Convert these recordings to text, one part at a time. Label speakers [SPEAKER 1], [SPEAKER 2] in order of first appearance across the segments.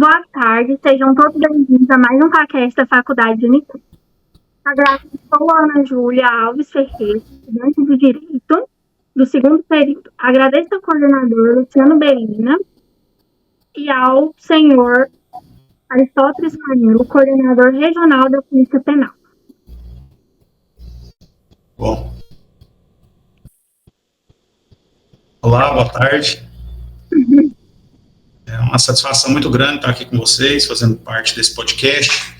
[SPEAKER 1] Boa tarde, sejam todos bem-vindos a mais um podcast da Faculdade de Unicamp. Agradeço a Ana Júlia Alves Ferreira, estudante de Direito, do segundo período. Agradeço ao coordenador Luciano Belina e ao senhor Aristóteles Manilo, coordenador regional da Polícia Penal.
[SPEAKER 2] Bom. Olá, boa tarde. É uma satisfação muito grande estar aqui com vocês, fazendo parte desse podcast,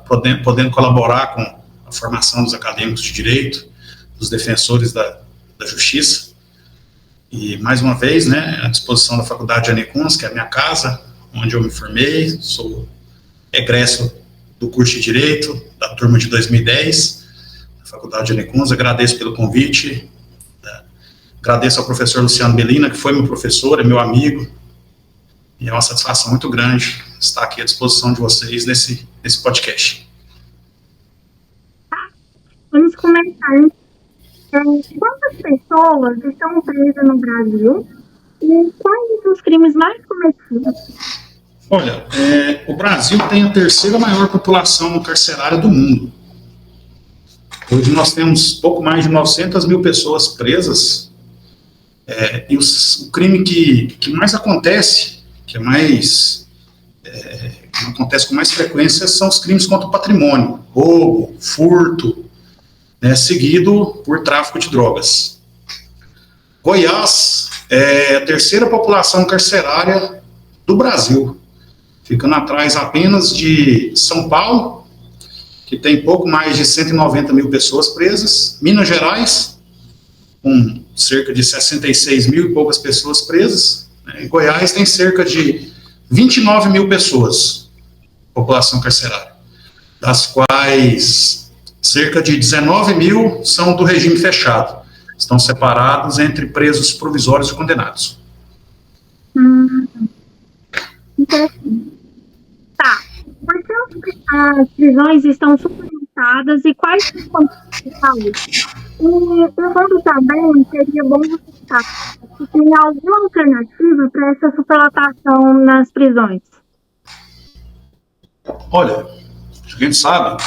[SPEAKER 2] podendo colaborar com a formação dos acadêmicos de direito, dos defensores da justiça. E, mais uma vez, à disposição da Faculdade de Anicuns, que é a minha casa, onde eu me formei, sou egresso do curso de Direito, da turma de 2010, da Faculdade de Anicuns. Agradeço pelo convite, agradeço ao professor Luciano Belina, que foi meu professor, é meu amigo, e é uma satisfação muito grande estar aqui à disposição de vocês nesse podcast.
[SPEAKER 1] Vamos começar. Quantas pessoas estão presas no Brasil e quais os crimes mais cometidos?
[SPEAKER 2] Olha, o Brasil tem a terceira maior população carcerária do mundo. Hoje nós temos pouco mais de 900 mil pessoas presas, e o crime que mais acontece, que acontece com mais frequência, são os crimes contra o patrimônio, roubo, furto, seguido por tráfico de drogas. Goiás é a terceira população carcerária do Brasil, ficando atrás apenas de São Paulo, que tem pouco mais de 190 mil pessoas presas, Minas Gerais, com cerca de 66 mil e poucas pessoas presas, e Goiás tem cerca de 29 mil pessoas, população carcerária, das quais cerca de 19 mil são do regime fechado, estão separados entre presos provisórios e condenados.
[SPEAKER 1] Interessante. Tá, por que as prisões estão superlotadas e quais são os pontos de saúde? Um ponto também seria bom citar se tem alguma alternativa para essa superlotação nas prisões.
[SPEAKER 2] Olha, a gente sabe,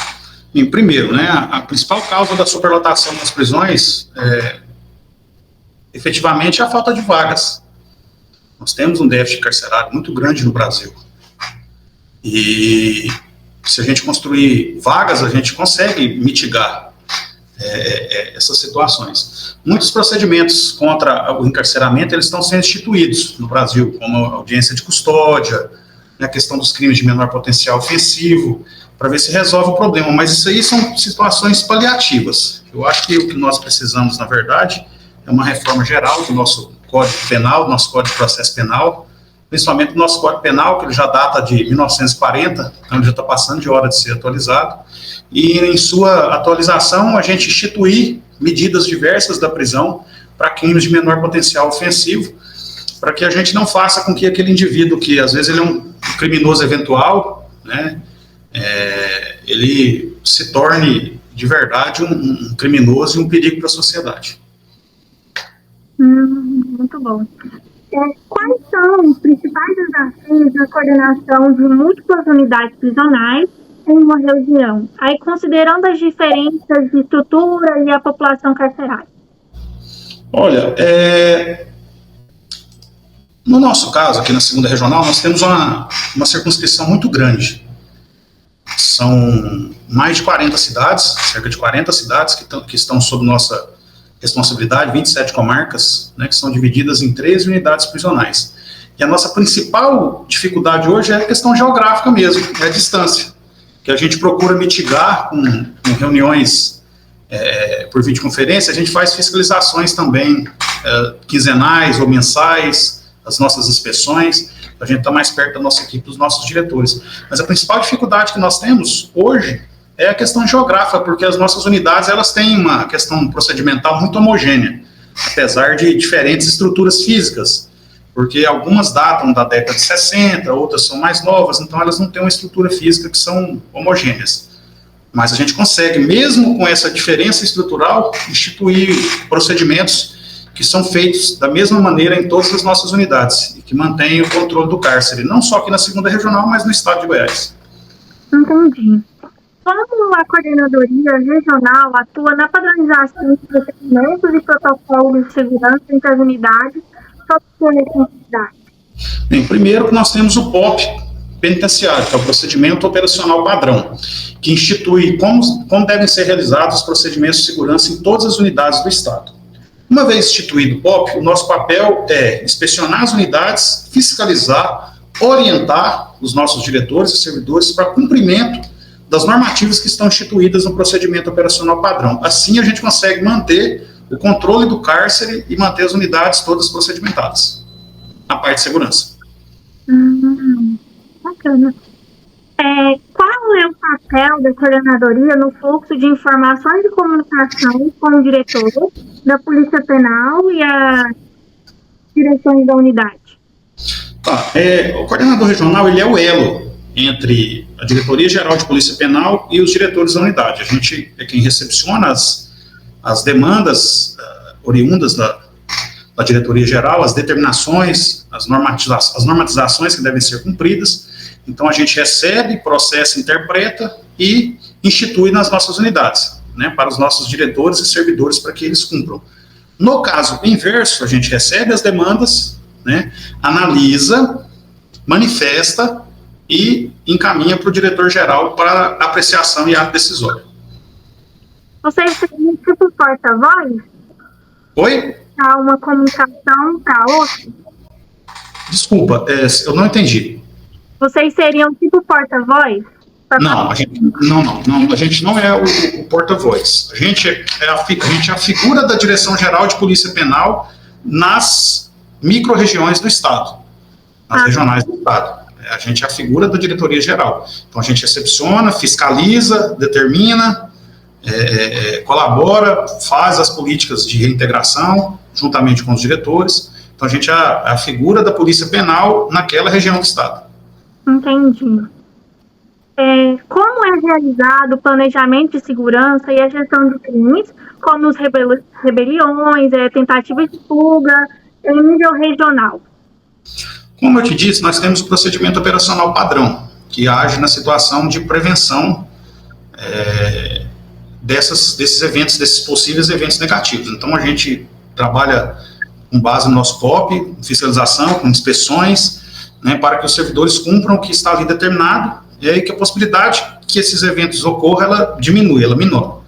[SPEAKER 2] primeiro, a principal causa da superlotação nas prisões efetivamente é a falta de vagas. Nós temos um déficit carcerário muito grande no Brasil. E se a gente construir vagas, a gente consegue mitigar essas situações. Muitos procedimentos contra o encarceramento, eles estão sendo instituídos no Brasil, como a audiência de custódia, a questão dos crimes de menor potencial ofensivo, para ver se resolve o problema, mas isso aí são situações paliativas. Eu acho que o que nós precisamos, na verdade, é uma reforma geral do nosso Código Penal, do nosso Código de Processo Penal, principalmente do nosso Código Penal, que ele já data de 1940, então ele já está passando de hora de ser atualizado, e em sua atualização a gente instituir medidas diversas da prisão para crimes de menor potencial ofensivo, para que a gente não faça com que aquele indivíduo que às vezes ele é um criminoso eventual, ele se torne de verdade um criminoso e um perigo para a sociedade.
[SPEAKER 1] Muito bom. Quais são os principais desafios na coordenação de múltiplas unidades prisionais em uma região, aí considerando as diferenças de estrutura e a população carcerária?
[SPEAKER 2] Olha, no nosso caso, aqui na segunda regional, nós temos uma circunscrição muito grande. São mais de 40 cidades, cerca de 40 cidades que estão sob nossa responsabilidade, 27 comarcas, que são divididas em 13 unidades prisionais. E a nossa principal dificuldade hoje é a questão geográfica mesmo, é a distância, que a gente procura mitigar com reuniões por videoconferência. A gente faz fiscalizações também quinzenais ou mensais, as nossas inspeções, a gente está mais perto da nossa equipe, dos nossos diretores. Mas a principal dificuldade que nós temos hoje é a questão geográfica, porque as nossas unidades elas têm uma questão procedimental muito homogênea, apesar de diferentes estruturas físicas, porque algumas datam da década de 60, outras são mais novas, então elas não têm uma estrutura física que são homogêneas. Mas a gente consegue, mesmo com essa diferença estrutural, instituir procedimentos que são feitos da mesma maneira em todas as nossas unidades e que mantêm o controle do cárcere, não só aqui na 2ª Regional, mas no estado de Goiás.
[SPEAKER 1] Entendi. Como a coordenadoria regional atua na padronização de procedimentos e protocolos de segurança entre as unidades, sob sua responsabilidade?
[SPEAKER 2] Bem, primeiro que nós temos o POP penitenciário, que é o Procedimento Operacional Padrão, que institui como devem ser realizados os procedimentos de segurança em todas as unidades do Estado. Uma vez instituído o POP, o nosso papel é inspecionar as unidades, fiscalizar, orientar os nossos diretores e servidores para cumprimento das normativas que estão instituídas no procedimento operacional padrão. Assim, a gente consegue manter o controle do cárcere e manter as unidades todas procedimentadas, na parte de segurança.
[SPEAKER 1] Bacana. Qual é o papel da coordenadoria no fluxo de informações e comunicação com o diretor da Polícia Penal e as direções da unidade?
[SPEAKER 2] O coordenador regional, ele é o elo entre a Diretoria Geral de Polícia Penal e os diretores da unidade. A gente é quem recepciona as demandas oriundas da Diretoria Geral, as determinações, as normatizações que devem ser cumpridas. Então, a gente recebe, processa, interpreta e institui nas nossas unidades, né, para os nossos diretores e servidores para que eles cumpram. No caso inverso, a gente recebe as demandas, né, analisa, manifesta e encaminha para o diretor-geral para apreciação e ato decisório.
[SPEAKER 1] Vocês seriam tipo porta-voz?
[SPEAKER 2] Oi?
[SPEAKER 1] Para uma comunicação para outra?
[SPEAKER 2] Desculpa, eu não entendi.
[SPEAKER 1] Vocês seriam tipo porta-voz?
[SPEAKER 2] Não, a gente não é o porta-voz. A gente é a figura da Direção-Geral de Polícia Penal nas micro-regiões do Estado, nas regionais do Estado. A gente é a figura da diretoria-geral. Então, a gente recepciona, fiscaliza, determina, colabora, faz as políticas de reintegração, juntamente com os diretores. Então, a gente é a figura da Polícia Penal naquela região do Estado.
[SPEAKER 1] Entendi. Como é realizado o planejamento de segurança e a gestão de crimes, como os rebeliões, tentativas de fuga, em nível regional?
[SPEAKER 2] Como eu te disse, nós temos o procedimento operacional padrão, que age na situação de prevenção desses eventos, desses possíveis eventos negativos. Então, a gente trabalha com base no nosso POP, fiscalização, com inspeções, né, para que os servidores cumpram o que está ali determinado, e aí que a possibilidade que esses eventos ocorram, ela diminui, ela minora.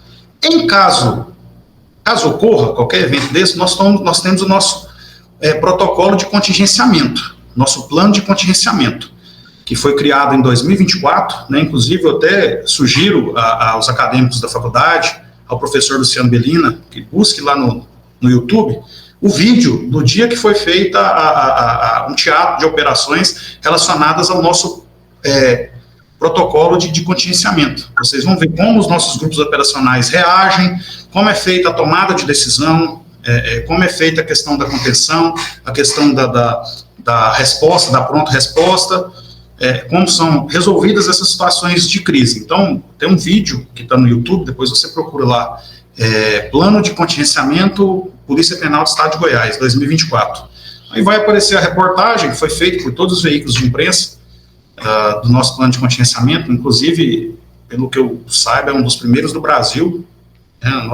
[SPEAKER 2] Em caso ocorra qualquer evento desse, nós temos o nosso protocolo de contingenciamento, nosso plano de contingenciamento, que foi criado em 2024, né, inclusive eu até sugiro aos acadêmicos da faculdade, ao professor Luciano Bellina, que busque lá no YouTube, o vídeo do dia que foi feita um teatro de operações relacionadas ao nosso protocolo de contingenciamento. Vocês vão ver como os nossos grupos operacionais reagem, como é feita a tomada de decisão, como é feita a questão da contenção, a questão da resposta, da pronta resposta, como são resolvidas essas situações de crise. Então, tem um vídeo que está no YouTube, depois você procura lá, Plano de Contingenciamento Polícia Penal do Estado de Goiás, 2024. Aí vai aparecer a reportagem que foi feita por todos os veículos de imprensa do nosso plano de contingenciamento, inclusive, pelo que eu saiba, é um dos primeiros do Brasil. A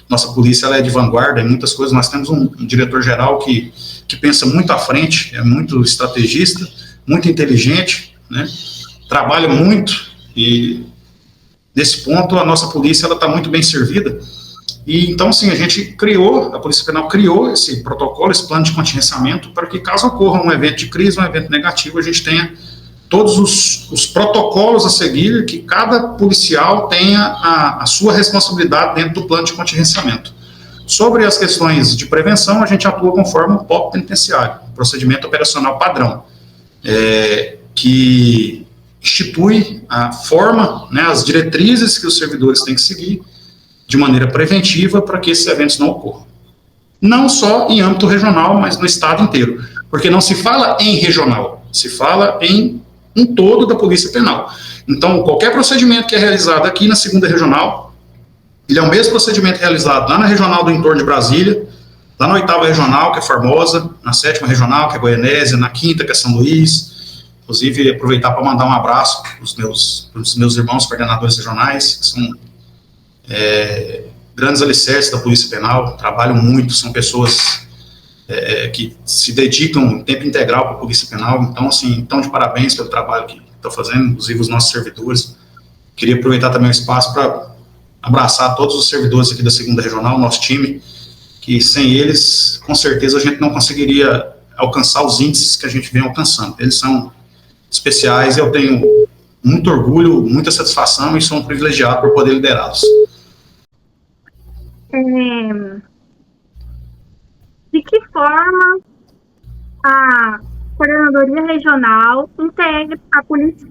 [SPEAKER 2] nossa polícia ela é de vanguarda em muitas coisas. Nós temos um diretor-geral que pensa muito à frente, é muito estrategista, muito inteligente, né? Trabalha muito, e nesse ponto a nossa polícia está muito bem servida. E então, sim, a Polícia Penal criou esse protocolo, esse plano de contingenciamento, para que caso ocorra um evento de crise, um evento negativo, a gente tenha todos os protocolos a seguir, que cada policial tenha a sua responsabilidade dentro do plano de contingenciamento. Sobre as questões de prevenção, a gente atua conforme o POP penitenciário, procedimento operacional padrão, que institui a forma, né, as diretrizes que os servidores têm que seguir de maneira preventiva para que esses eventos não ocorram. Não só em âmbito regional, mas no estado inteiro, porque não se fala em regional, se fala em um todo da Polícia Penal. Então, qualquer procedimento que é realizado aqui na 2ª Regional, ele é o mesmo procedimento realizado lá na Regional do entorno de Brasília, lá na 8ª regional, que é Formosa, na 7ª regional, que é Goianésia, na 5ª, que é São Luís. Inclusive, aproveitar para mandar um abraço para os meus irmãos coordenadores regionais, que são grandes alicerces da Polícia Penal, trabalham muito, são pessoas que se dedicam em tempo integral para a Polícia Penal. Então, assim, estão de parabéns pelo trabalho que estão fazendo, inclusive os nossos servidores. Queria aproveitar também o espaço para abraçar todos os servidores aqui da 2ª Regional, nosso time, que sem eles, com certeza, a gente não conseguiria alcançar os índices que a gente vem alcançando. Eles são especiais e eu tenho muito orgulho, muita satisfação e sou um privilegiado por poder liderá-los.
[SPEAKER 1] De que forma a Coordenadoria Regional integra a Polícia...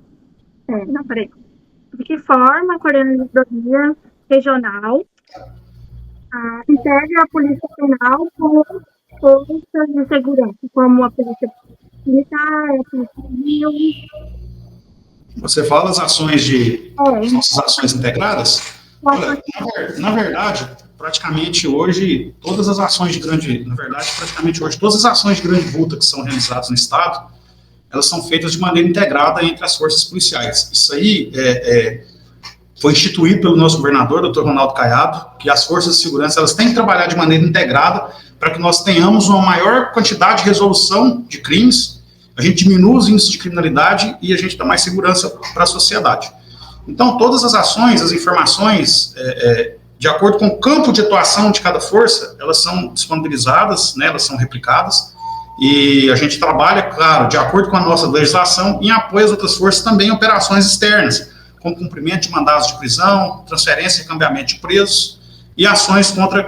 [SPEAKER 1] De que forma a Coordenadoria Regional integra a Polícia Penal com forças de segurança, como a Polícia Militar, a Polícia Civil?
[SPEAKER 2] Você fala as ações nossas ações integradas? Olha, na verdade, praticamente hoje, todas as ações de grande vulta que são realizadas no Estado, elas são feitas de maneira integrada entre as forças policiais. Isso aí foi instituído pelo nosso governador, doutor Ronaldo Caiado, que as forças de segurança elas têm que trabalhar de maneira integrada para que nós tenhamos uma maior quantidade de resolução de crimes, a gente diminua os índices de criminalidade e a gente dá mais segurança para a sociedade. Então, todas as ações, as informações, de acordo com o campo de atuação de cada força, elas são disponibilizadas, né, elas são replicadas, e a gente trabalha, claro, de acordo com a nossa legislação, em apoio às outras forças também em operações externas, como cumprimento de mandados de prisão, transferência e cambiamento de presos e ações contra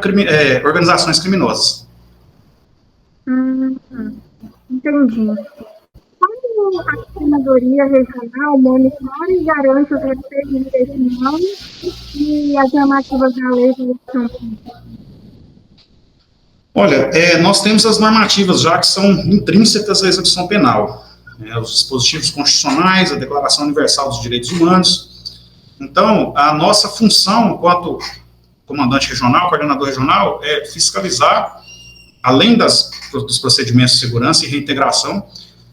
[SPEAKER 2] organizações criminosas.
[SPEAKER 1] Entendi. Como a Coordenadoria Regional monitora e garante os respeitos de direitos humanos e as normativas da lei de execução penal?
[SPEAKER 2] Olha, nós temos as normativas já que são intrínsecas à execução penal, os dispositivos constitucionais, a Declaração Universal dos Direitos Humanos. Então, a nossa função, enquanto comandante regional, coordenador regional, é fiscalizar, além dos procedimentos de segurança e reintegração,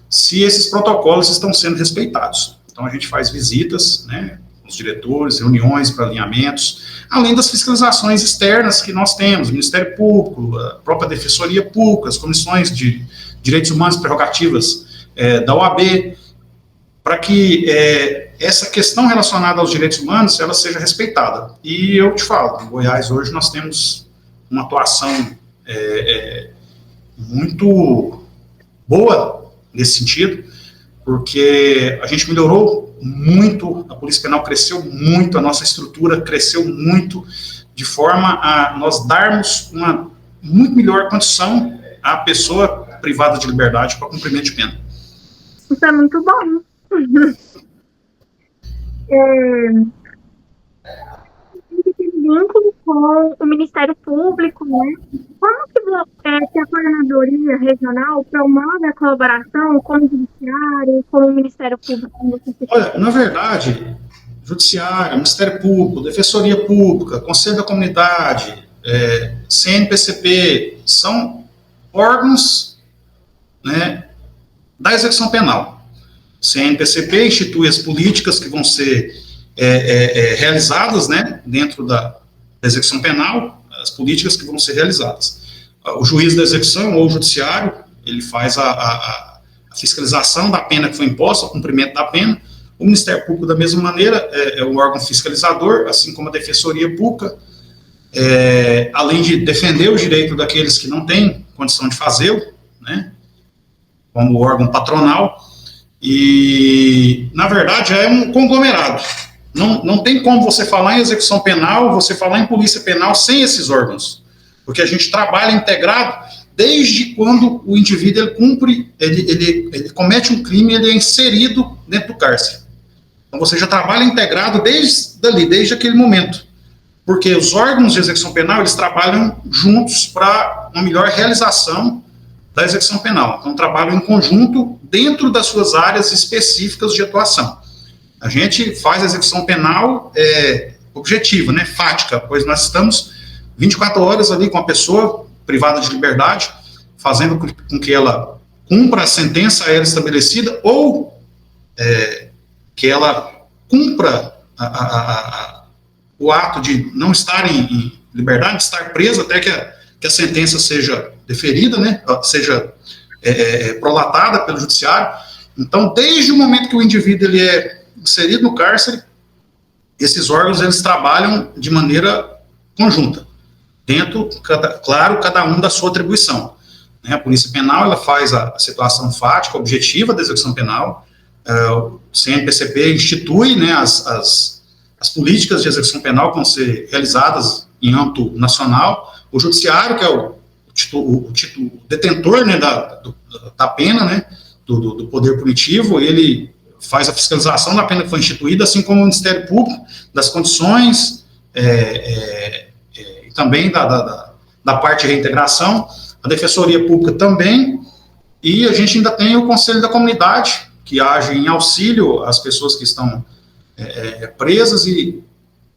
[SPEAKER 2] se esses protocolos estão sendo respeitados. Então, a gente faz visitas, né, com os diretores, reuniões para alinhamentos, além das fiscalizações externas que nós temos, o Ministério Público, a própria Defensoria Pública, as comissões de direitos humanos e prerrogativas da OAB, para que essa questão relacionada aos direitos humanos, ela seja respeitada. E eu te falo, em Goiás hoje nós temos uma atuação muito boa nesse sentido, porque a gente melhorou muito, a Polícia Penal cresceu muito, a nossa estrutura cresceu muito, de forma a nós darmos uma muito melhor condição à pessoa privada de liberdade para cumprimento de pena.
[SPEAKER 1] Isso é muito bom. Tem vínculo com o Ministério Público, né? Como que a Coordenadoria Regional promove a colaboração com o Judiciário, com o Ministério Público?
[SPEAKER 2] Olha, na verdade, Judiciário, Ministério Público, Defensoria Pública, Conselho da Comunidade, CNPCP, são órgãos, né, da execução penal. O CNPCP institui as políticas que vão ser realizadas, né, dentro da execução penal, as políticas que vão ser realizadas. O juiz da execução ou o judiciário, ele faz a fiscalização da pena que foi imposta, o cumprimento da pena. O Ministério Público, da mesma maneira, é um órgão fiscalizador, assim como a Defensoria Pública, além de defender o direito daqueles que não têm condição de fazê-lo, né, como órgão patronal, e, na verdade, é um conglomerado. Não tem como você falar em execução penal, você falar em polícia penal sem esses órgãos, porque a gente trabalha integrado desde quando o indivíduo ele cumpre, ele comete um crime, ele é inserido dentro do cárcere. Então você já trabalha integrado desde aquele momento, porque os órgãos de execução penal eles trabalham juntos para uma melhor realização da execução penal. Então trabalham em conjunto dentro das suas áreas específicas de atuação. A gente faz a execução penal objetiva, né, fática, pois nós estamos 24 horas ali com a pessoa, privada de liberdade, fazendo com que ela cumpra a sentença a ela estabelecida, ou que ela cumpra o ato de não estar em liberdade, de estar preso até que a sentença seja deferida, né, seja prolatada pelo judiciário. Então, desde o momento que o indivíduo ele é inserido no cárcere, esses órgãos eles trabalham de maneira conjunta, dentro, claro, cada um da sua atribuição. A Polícia Penal ela faz a situação fática, objetiva da execução penal, o CNPCP institui, né, as políticas de execução penal que vão ser realizadas em âmbito nacional, o Judiciário, que é o detentor, né, da pena, né, do poder punitivo, ele faz a fiscalização da pena que foi instituída, assim como o Ministério Público, das condições, e também da parte de reintegração, a Defensoria Pública também, e a gente ainda tem o Conselho da Comunidade, que age em auxílio às pessoas que estão presas, e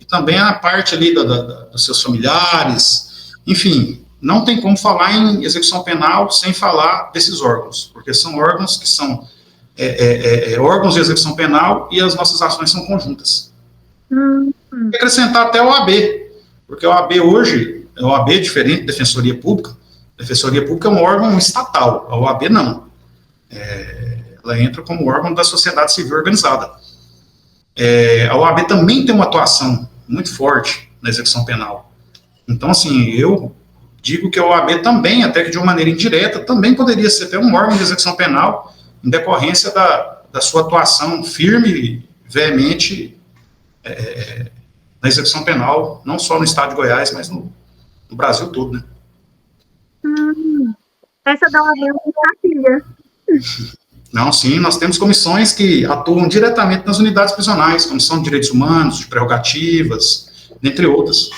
[SPEAKER 2] também a parte ali dos seus familiares, enfim, não tem como falar em execução penal sem falar desses órgãos, porque são órgãos que são órgãos de execução penal e as nossas ações são conjuntas. Acrescentar até o OAB, porque o OAB hoje, o OAB é diferente da Defensoria Pública. A Defensoria Pública é um órgão estatal, a OAB não. Ela entra como órgão da sociedade civil organizada. A OAB também tem uma atuação muito forte na execução penal. Então, assim, eu digo que a OAB também, até que de uma maneira indireta, também poderia ser até um órgão de execução penal em decorrência da sua atuação firme e veemente na execução penal, não só no estado de Goiás, mas no Brasil todo, né?
[SPEAKER 1] Essa da OAB é uma maravilha.
[SPEAKER 2] Não, sim, nós temos comissões que atuam diretamente nas unidades prisionais, Comissão de Direitos Humanos, de Prerrogativas, entre outras.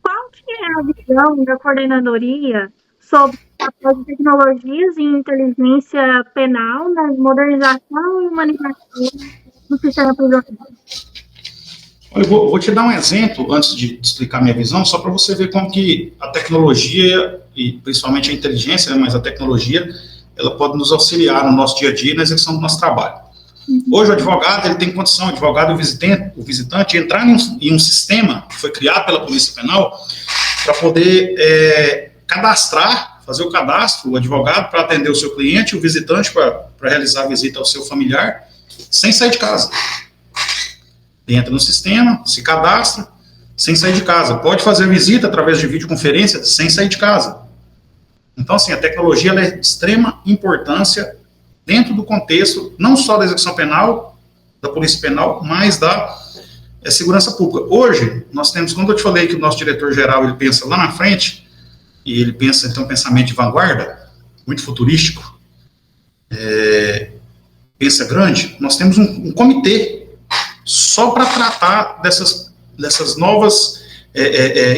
[SPEAKER 1] Qual que é a visão da coordenadoria sobre o papel de tecnologias e inteligência penal na modernização e humanização do sistema prisional?
[SPEAKER 2] Eu vou te dar um exemplo, antes de explicar minha visão, só para você ver como que a tecnologia, e principalmente a inteligência, né, mas a tecnologia, ela pode nos auxiliar no nosso dia a dia na execução do nosso trabalho. Hoje o advogado, ele tem condição, o advogado e o visitante, entrar em um sistema que foi criado pela Polícia Penal para poder cadastrar, fazer o cadastro, o advogado para atender o seu cliente, o visitante para realizar a visita ao seu familiar, sem sair de casa. Entra no sistema, se cadastra, sem sair de casa. Pode fazer visita através de videoconferência, sem sair de casa. Então, assim, a tecnologia ela é de extrema importância dentro do contexto, não só da execução penal, da Polícia Penal, mas da segurança pública. Hoje, nós temos, quando eu te falei que o nosso diretor-geral, ele pensa lá na frente, e ele pensa, então, um pensamento de vanguarda, muito futurístico, pensa grande, nós temos um comitê só para tratar dessas novas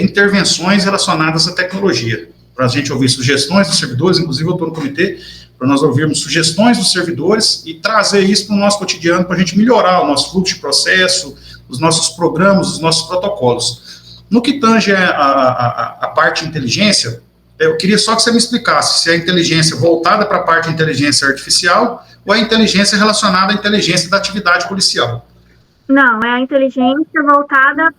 [SPEAKER 2] intervenções relacionadas à tecnologia. Para a gente ouvir sugestões dos servidores, inclusive eu estou no comitê, para nós ouvirmos sugestões dos servidores e trazer isso para o nosso cotidiano, para a gente melhorar o nosso fluxo de processo, os nossos programas, os nossos protocolos. No que tange a parte de inteligência, eu queria só que você me explicasse se é a inteligência voltada para a parte de inteligência artificial ou a inteligência relacionada à inteligência da atividade policial.
[SPEAKER 1] Não, é a inteligência voltada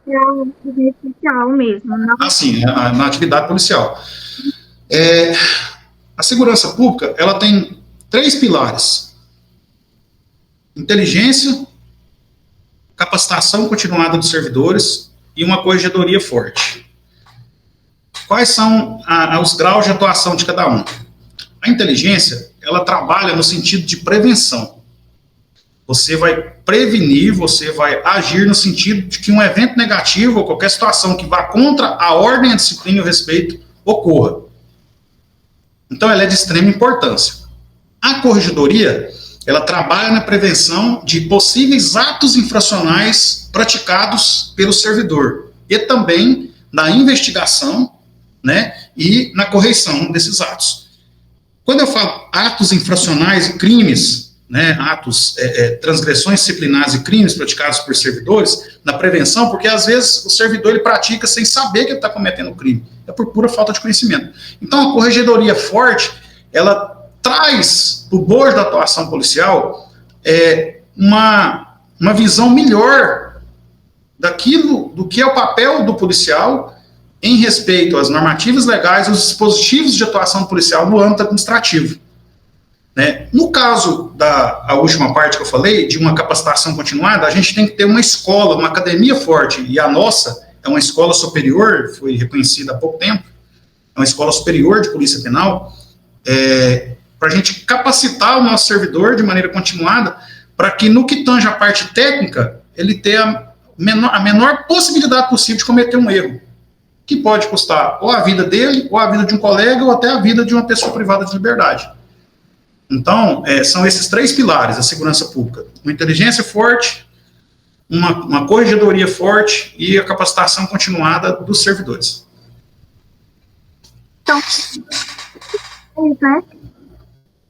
[SPEAKER 1] para a atividade policial mesmo. Não?
[SPEAKER 2] Sim, na atividade policial. A segurança pública, ela tem 3 pilares: inteligência, capacitação continuada dos servidores e uma corregedoria forte. Quais são os graus de atuação de cada um? A inteligência, ela trabalha no sentido de prevenção. Você vai prevenir, você vai agir no sentido de que um evento negativo ou qualquer situação que vá contra a ordem, a disciplina e o respeito ocorra. Então, ela é de extrema importância. A corregedoria, ela trabalha na prevenção de possíveis atos infracionais praticados pelo servidor e também na investigação, né, e na correção desses atos. Quando eu falo atos infracionais e crimes, né, atos, transgressões disciplinares e crimes praticados por servidores, na prevenção, porque às vezes o servidor ele pratica sem saber que ele está cometendo crime, é por pura falta de conhecimento. Então a corregedoria forte, ela traz para o bojo da atuação policial uma visão melhor do que é o papel do policial em respeito às normativas legais e aos dispositivos de atuação policial no âmbito administrativo. Né? No caso a última parte que eu falei, de uma capacitação continuada, a gente tem que ter uma escola, uma academia forte, e a nossa é uma escola superior, foi reconhecida há pouco tempo, é uma escola superior de polícia penal, para a gente capacitar o nosso servidor de maneira continuada, para que no que tange a parte técnica, ele tenha a menor possibilidade possível de cometer um erro, que pode custar ou a vida dele, ou a vida de um colega, ou até a vida de uma pessoa privada de liberdade. Então, são esses 3 pilares da segurança pública: uma inteligência forte, uma corregedoria forte e a capacitação continuada dos servidores.
[SPEAKER 1] Então, né?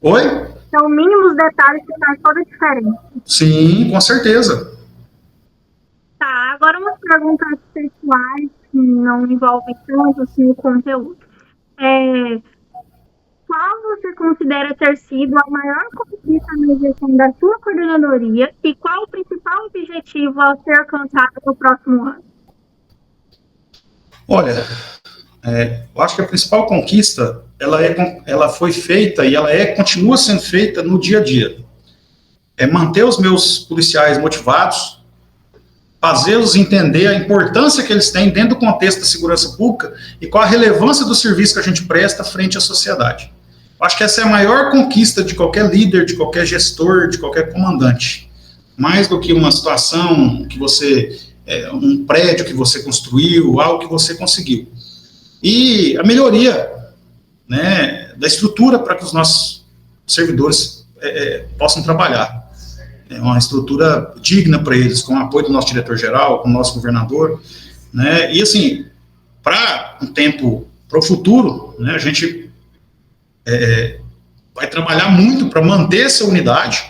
[SPEAKER 2] Oi?
[SPEAKER 1] São mínimos detalhes que fazem toda a diferença.
[SPEAKER 2] Sim, com certeza.
[SPEAKER 1] Tá, agora umas perguntas pessoais que não envolvem tanto assim, o conteúdo. Qual você considera ter sido a maior conquista na gestão da sua coordenadoria e qual o principal objetivo a ser alcançado no próximo ano?
[SPEAKER 2] Olha, eu acho que a principal conquista, ela foi feita e ela continua sendo feita no dia a dia. É manter os meus policiais motivados, fazê-los entender a importância que eles têm dentro do contexto da segurança pública e qual a relevância do serviço que a gente presta frente à sociedade. Eu acho que essa é a maior conquista de qualquer líder, de qualquer gestor, de qualquer comandante. Mais do que uma situação que um prédio que você construiu, algo que você conseguiu. E a melhoria, né, da estrutura para que os nossos servidores possam trabalhar. Uma estrutura digna para eles, com o apoio do nosso diretor-geral, com o nosso governador, né, e assim, para o futuro, né, a gente vai trabalhar muito para manter essa unidade,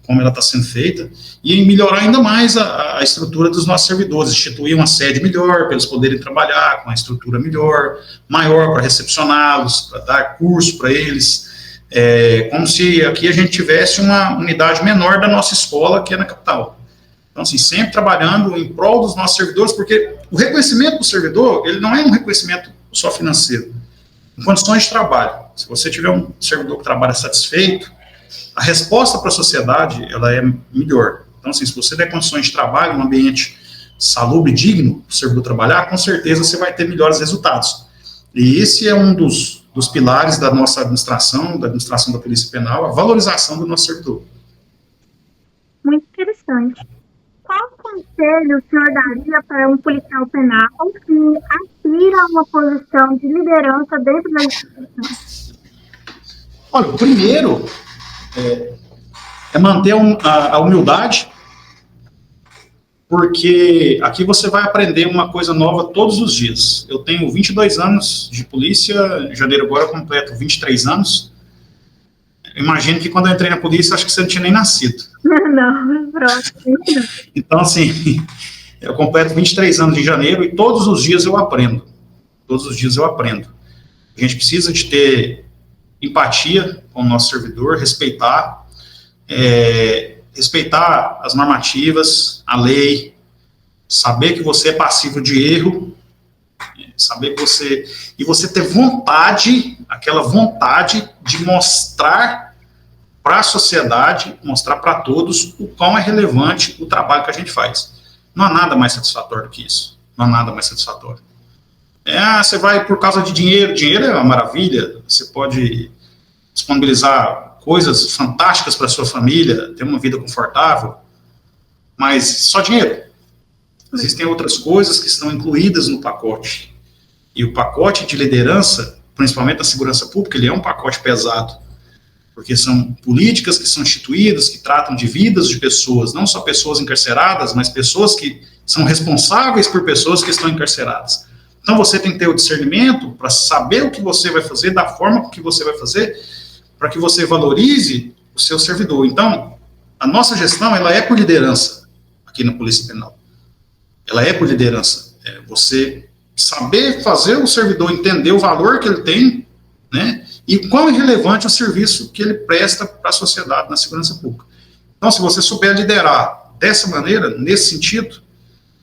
[SPEAKER 2] como ela está sendo feita, e melhorar ainda mais a estrutura dos nossos servidores, instituir uma sede melhor, para eles poderem trabalhar com uma estrutura maior para recepcioná-los, para dar curso para eles, como se aqui a gente tivesse uma unidade menor da nossa escola, que é na capital. Então, assim, sempre trabalhando em prol dos nossos servidores, porque o reconhecimento do servidor, ele não é um reconhecimento só financeiro, em condições de trabalho. Se você tiver um servidor que trabalha satisfeito, a resposta para a sociedade, ela é melhor. Então, assim, se você der condições de trabalho, um ambiente salubre e digno para o servidor trabalhar, com certeza você vai ter melhores resultados. E esse é um dos pilares da nossa administração, da administração da Polícia Penal, a valorização do nosso servidor.
[SPEAKER 1] Muito interessante. Qual conselho o senhor daria para um policial penal que aspira a uma posição de liderança dentro da instituição?
[SPEAKER 2] Olha, o primeiro é manter a humildade, porque aqui você vai aprender uma coisa nova todos os dias. Eu tenho 22 anos de polícia, em janeiro agora eu completo 23 anos. Imagino que quando eu entrei na polícia, acho que você não tinha nem nascido.
[SPEAKER 1] Não, próximo.
[SPEAKER 2] Então, assim, eu completo 23 anos em janeiro e todos os dias eu aprendo. Todos os dias eu aprendo. A gente precisa de ter empatia com o nosso servidor, respeitar as normativas, a lei, saber que você é passível de erro, saber que você ter vontade, aquela vontade de mostrar para a sociedade, mostrar para todos o quão é relevante o trabalho que a gente faz. Não há nada mais satisfatório do que isso. Não há nada mais satisfatório. Você vai por causa de dinheiro. Dinheiro é uma maravilha. Você pode disponibilizar coisas fantásticas para sua família, ter uma vida confortável, mas só dinheiro. Existem outras coisas que estão incluídas no pacote. E o pacote de liderança, principalmente da segurança pública, ele é um pacote pesado, porque são políticas que são instituídas, que tratam de vidas de pessoas, não só pessoas encarceradas, mas pessoas que são responsáveis por pessoas que estão encarceradas. Então você tem que ter o discernimento para saber o que você vai fazer, da forma que você vai fazer, para que você valorize o seu servidor. Então, a nossa gestão, ela é por liderança aqui na Polícia Penal. Ela é por liderança. Você saber fazer o servidor entender o valor que ele tem, né, e quão relevante é o serviço que ele presta para a sociedade na segurança pública. Então, se você souber liderar dessa maneira, nesse sentido,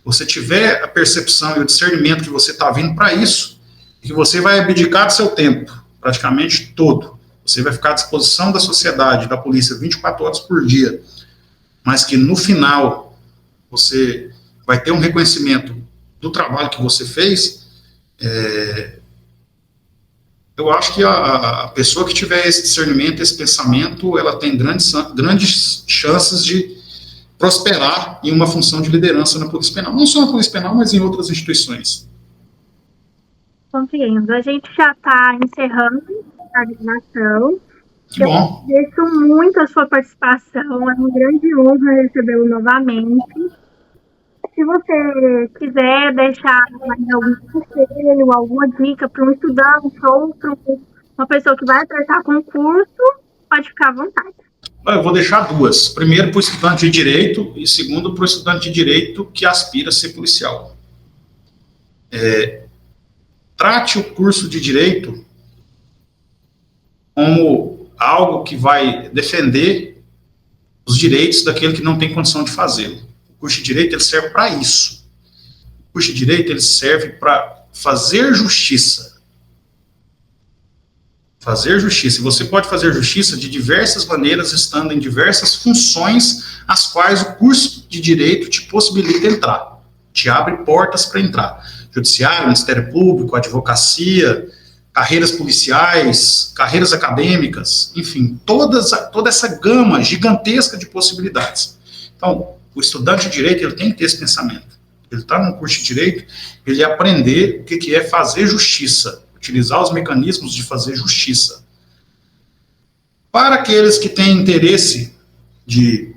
[SPEAKER 2] você tiver a percepção e o discernimento que você está vindo para isso, e que você vai abdicar do seu tempo, praticamente todo. Você vai ficar à disposição da sociedade, da polícia, 24 horas por dia, mas que no final você vai ter um reconhecimento do trabalho que você fez. Eu acho que a pessoa que tiver esse discernimento, esse pensamento, ela tem grandes chances de prosperar em uma função de liderança na Polícia Penal. Não só na Polícia Penal, mas em outras instituições.
[SPEAKER 1] Compreendo. A gente já está encerrando a gravação.
[SPEAKER 2] Que bom.
[SPEAKER 1] Eu agradeço muito a sua participação. É uma grande honra recebê-lo novamente. Se você quiser deixar mais algum conselho, alguma dica para um estudante ou para uma pessoa que vai prestar concurso, pode ficar à vontade.
[SPEAKER 2] Eu vou deixar duas. Primeiro, para o estudante de Direito e segundo, para o estudante de Direito que aspira a ser policial. Trate o curso de Direito como algo que vai defender os direitos daquele que não tem condição de fazê-lo. O curso de Direito, ele serve para isso. O curso de Direito, ele serve para fazer justiça. Fazer justiça. E você pode fazer justiça de diversas maneiras, estando em diversas funções, as quais o curso de Direito te possibilita entrar. Te abre portas para entrar. Judiciário, Ministério Público, advocacia, carreiras policiais, carreiras acadêmicas, enfim, toda essa gama gigantesca de possibilidades. Então, o estudante de Direito, ele tem que ter esse pensamento. Ele está num curso de Direito, ele aprender o que é fazer justiça, utilizar os mecanismos de fazer justiça. Para aqueles que têm interesse de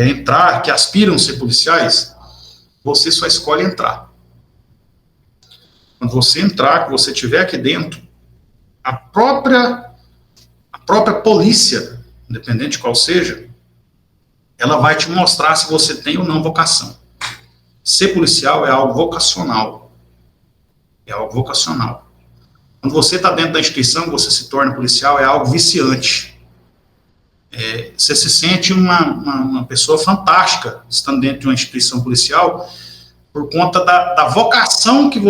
[SPEAKER 2] entrar, que aspiram a ser policiais, você só escolhe entrar. Quando você entrar, que você estiver aqui dentro, a própria polícia, independente de qual seja, ela vai te mostrar se você tem ou não vocação. Ser policial é algo vocacional. É algo vocacional. Quando você está dentro da instituição, você se torna policial, é algo viciante. Você se sente uma pessoa fantástica estando dentro de uma instituição policial por conta da vocação que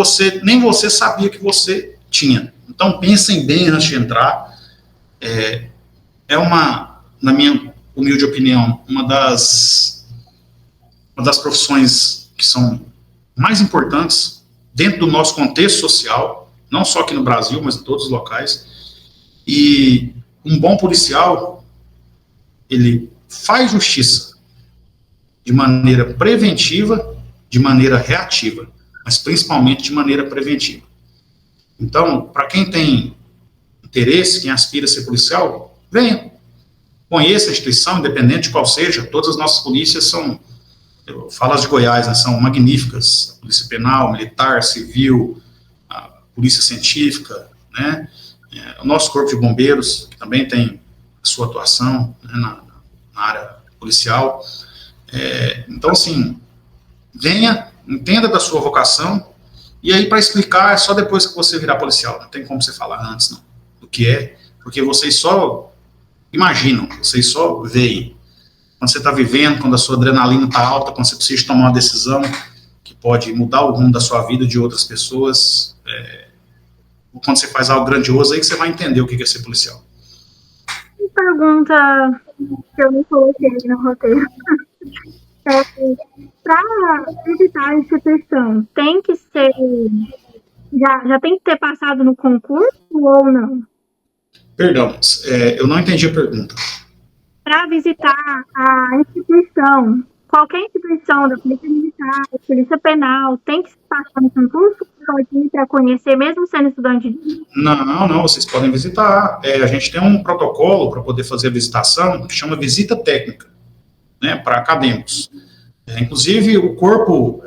[SPEAKER 2] nem você sabia que você tinha. Então, pensem bem antes de entrar. Na minha humilde opinião, uma das profissões que são mais importantes dentro do nosso contexto social, não só aqui no Brasil, mas em todos os locais. E um bom policial, ele faz justiça de maneira preventiva, de maneira reativa, mas principalmente de maneira preventiva. Então, para quem tem interesse, quem aspira a ser policial, venha. Conheça a instituição, independente de qual seja. Todas as nossas polícias são, eu falo as de Goiás, né, são magníficas. A Polícia Penal, Militar, Civil, a Polícia Científica, né, o nosso Corpo de Bombeiros, que também tem a sua atuação, né, na área policial. Então, assim, venha, entenda da sua vocação, e aí para explicar é só depois que você virar policial. Não tem como você falar antes, não, do que porque vocês só imaginam, vocês só veem. Quando você está vivendo, quando a sua adrenalina está alta, quando você precisa tomar uma decisão que pode mudar o rumo da sua vida de outras pessoas, quando você faz algo grandioso, aí que você vai entender o que é ser policial.
[SPEAKER 1] Uma pergunta que eu não coloquei no roteiro. Para visitar a instituição, tem que ser... Já tem que ter passado no concurso ou não?
[SPEAKER 2] Perdão, eu não entendi a pergunta.
[SPEAKER 1] Para visitar a instituição, qualquer instituição da Polícia Militar, da Polícia Penal, tem que passar no concurso? Pode ir para conhecer, mesmo sendo estudante de...
[SPEAKER 2] Não, vocês podem visitar. A gente tem um protocolo para poder fazer a visitação, que chama visita técnica, né, para acadêmicos. Inclusive, o corpo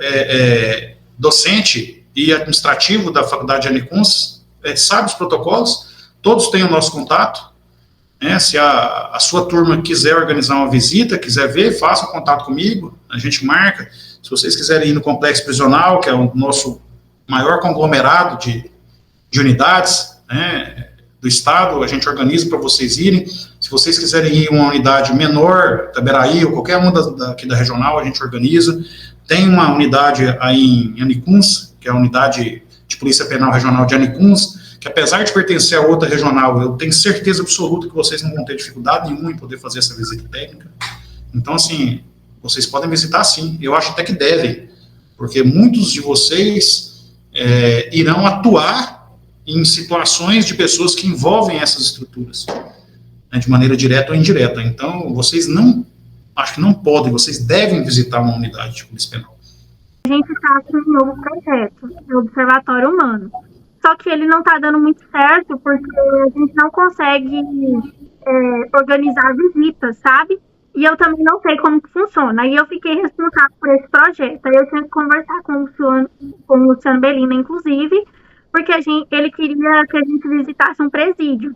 [SPEAKER 2] docente e administrativo da Faculdade de Anicuns sabe os protocolos, todos têm o nosso contato. Se a sua turma quiser organizar uma visita, quiser ver, faça um contato comigo, a gente marca. Se vocês quiserem ir no Complexo Prisional, que é o nosso maior conglomerado de unidades, né, do Estado, a gente organiza para vocês irem. Se vocês quiserem ir em uma unidade menor, Itaberaí, ou qualquer uma aqui da regional, a gente organiza. Tem uma unidade aí em Anicuns, que é a unidade de Polícia Penal Regional de Anicuns, que apesar de pertencer a outra regional, eu tenho certeza absoluta que vocês não vão ter dificuldade nenhuma em poder fazer essa visita técnica. Então, assim, vocês podem visitar sim, eu acho até que devem, porque muitos de vocês irão atuar em situações de pessoas que envolvem essas estruturas, né, de maneira direta ou indireta. Então, vocês acho que não podem, vocês devem visitar uma unidade de polícia penal.
[SPEAKER 1] A gente está com um novo projeto, o Observatório Humano. Só que ele não está dando muito certo porque a gente não consegue organizar visitas, sabe? E eu também não sei como que funciona. Aí eu fiquei responsável por esse projeto. Aí eu tinha que conversar com o Luciano Belina, inclusive, porque ele queria que a gente visitasse um presídio.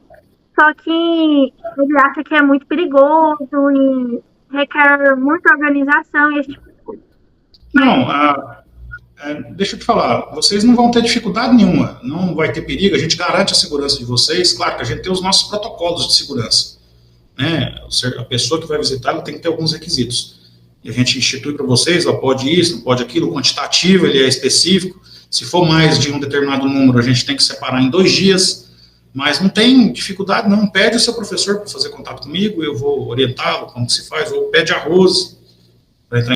[SPEAKER 1] Só que ele acha que é muito perigoso e requer muita organização e esse tipo de coisa.
[SPEAKER 2] Não, deixa eu te falar, vocês não vão ter dificuldade nenhuma, não vai ter perigo, a gente garante a segurança de vocês. Claro que a gente tem os nossos protocolos de segurança, né? A pessoa que vai visitar, ela tem que ter alguns requisitos, e a gente institui para vocês, ela pode isso, não pode aquilo, o quantitativo, ele é específico. Se for mais de um determinado número, a gente tem que separar em 2 dias, mas não tem dificuldade não. Pede o seu professor para fazer contato comigo, eu vou orientá-lo como se faz, ou pede a Rose para entrar